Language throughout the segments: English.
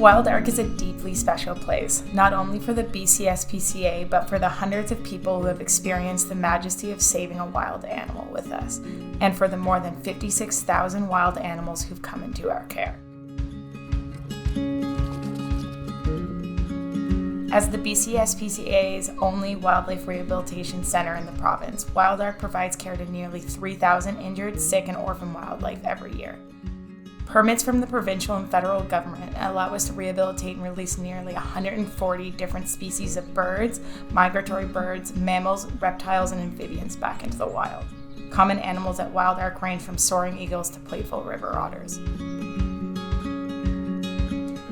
Wild Ark is a deeply special place, not only for the BC SPCA, but for the hundreds of people who have experienced the majesty of saving a wild animal with us, and for the more than 56,000 wild animals who've come into our care. As the BC SPCA's only wildlife rehabilitation center in the province, Wild Ark provides care to nearly 3,000 injured, sick, and orphan wildlife every year. Permits from the provincial and federal government allow us to rehabilitate and release nearly 140 different species of birds, migratory birds, mammals, reptiles, and amphibians back into the wild. Common animals at Wild Ark range from soaring eagles to playful river otters.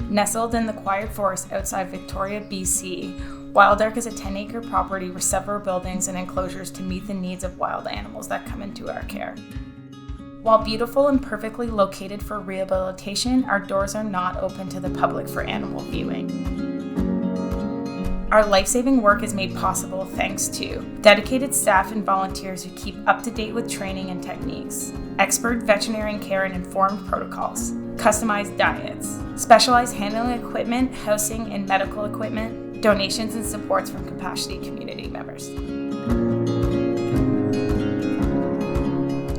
Nestled in the quiet forest outside Victoria, BC, Wild Ark is a 10-acre property with several buildings and enclosures to meet the needs of wild animals that come into our care. While beautiful and perfectly located for rehabilitation, our doors are not open to the public for animal viewing. Our life-saving work is made possible thanks to dedicated staff and volunteers who keep up to date with training and techniques, expert veterinarian care and informed protocols, customized diets, specialized handling equipment, housing and medical equipment, donations and supports from compassionate community members.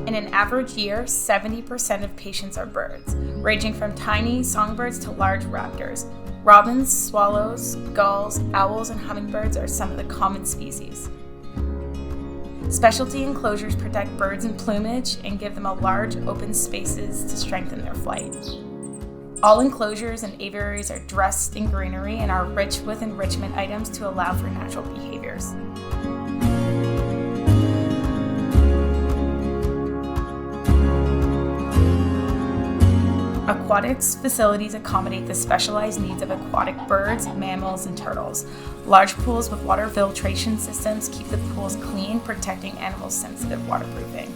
In an average year, 70% of patients are birds, ranging from tiny songbirds to large raptors. Robins, swallows, gulls, owls, and hummingbirds are some of the common species. Specialty enclosures protect birds in plumage and give them a large open spaces to strengthen their flight. All enclosures and aviaries are dressed in greenery and are rich with enrichment items to allow for natural behaviors. Aquatics facilities accommodate the specialized needs of aquatic birds, mammals, and turtles. Large pools with water filtration systems keep the pools clean, protecting animals' sensitive waterproofing.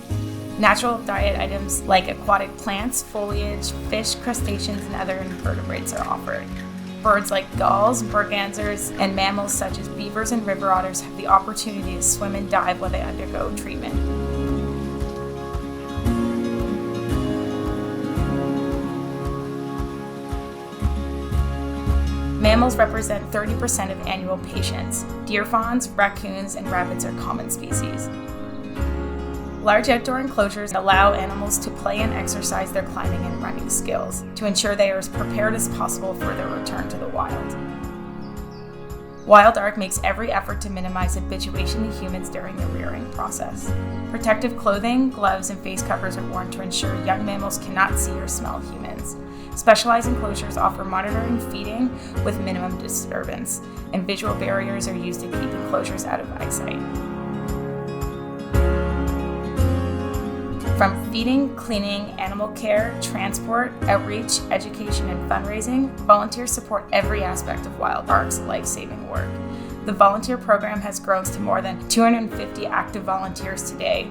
Natural diet items like aquatic plants, foliage, fish, crustaceans, and other invertebrates are offered. Birds like gulls, mergansers, and mammals such as beavers and river otters have the opportunity to swim and dive while they undergo treatment. Mammals represent 30% of annual patients. Deer fawns, raccoons, and rabbits are common species. Large outdoor enclosures allow animals to play and exercise their climbing and running skills to ensure they are as prepared as possible for their return to the wild. Wild Ark makes every effort to minimize habituation to humans during the rearing process. Protective clothing, gloves, and face covers are worn to ensure young mammals cannot see or smell humans. Specialized enclosures offer monitoring feeding with minimum disturbance, and visual barriers are used to keep enclosures out of eyesight. From feeding, cleaning, animal care, transport, outreach, education, and fundraising, volunteers support every aspect of Wild Ark's life-saving work. The volunteer program has grown to more than 250 active volunteers today.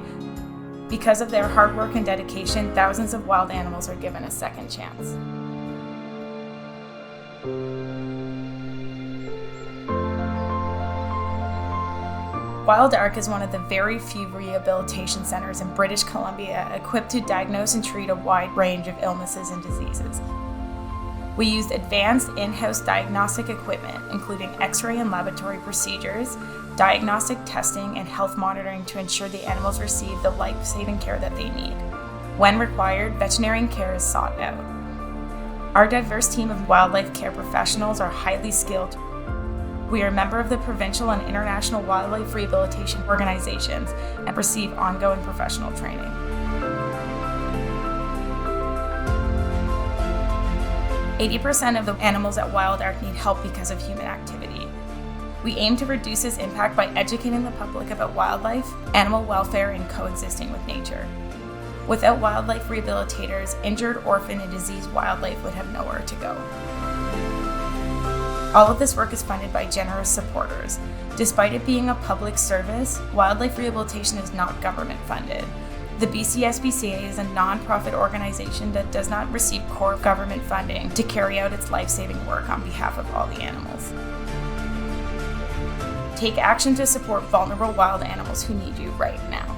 Because of their hard work and dedication, thousands of wild animals are given a second chance. Wild Ark is one of the very few rehabilitation centers in British Columbia equipped to diagnose and treat a wide range of illnesses and diseases. We used advanced in-house diagnostic equipment, including X-ray and laboratory procedures, diagnostic testing, and health monitoring to ensure the animals receive the life-saving care that they need. When required, veterinarian care is sought out. Our diverse team of wildlife care professionals are highly skilled. We are a member of the provincial and international wildlife rehabilitation organizations and receive ongoing professional training. "80% of the animals at Wild Ark need help because of human activity. We aim to reduce this impact by educating the public about wildlife, animal welfare, and coexisting with nature. Without wildlife rehabilitators, injured, orphaned, and diseased wildlife would have nowhere to go." All of this work is funded by generous supporters. Despite it being a public service, wildlife rehabilitation is not government funded. The BC SPCA is a non-profit organization that does not receive core government funding to carry out its life-saving work on behalf of all the animals. Take action to support vulnerable wild animals who need you right now.